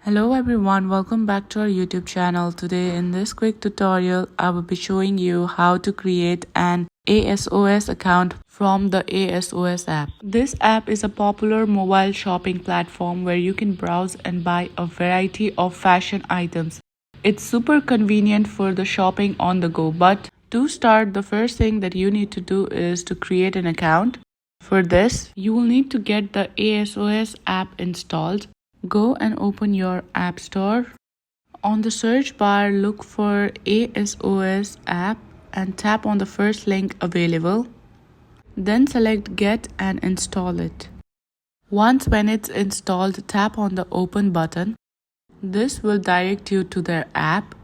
Hello everyone, welcome back to our YouTube channel. Today in this quick tutorial, I will be showing you how to create an Asos account from the Asos app. This app is a popular mobile shopping platform where you can browse and buy a variety of fashion items. It's super convenient for the shopping on the go, but to start, the first thing that you need to do is to create an account. For this, you will need to get the Asos app installed. Go and open your app store. On the search bar, look for Asos app and tap on the first link available. Then select get and install it. Once when it's installed, tap on the open button. This will direct you to their app.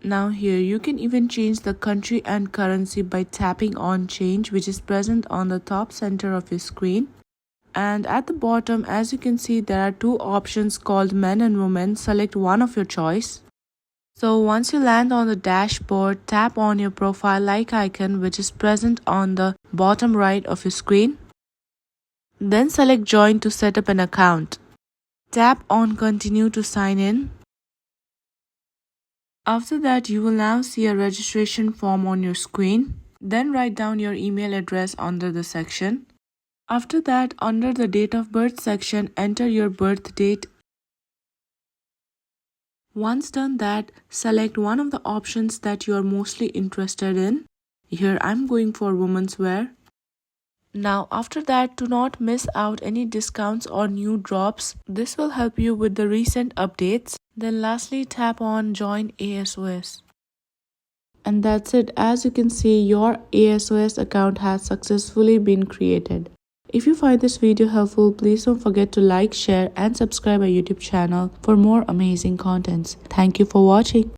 Now here you can even change the country and currency by tapping on change, which is present on the top center of your screen. And at the bottom, as you can see, there are two options called men and women. Select one of your choice. So once you land on the dashboard, tap on your profile like icon, which is present on the bottom right of your screen. Then select join to set up an account. Tap on continue to sign in. After that, you will now see a registration form on your screen. Then write down your email address under the section. After that, under the date of birth section, enter your birth date. Once done that, select one of the options that you are mostly interested in. Here I'm going for women's wear. Now after that, do not miss out any discounts or new drops. This will help you with the recent updates. Then lastly, tap on join Asos. And that's it. As you can see, your Asos account has successfully been created. If you find this video helpful, please don't forget to like, share and subscribe our YouTube channel for more amazing contents. Thank you for watching.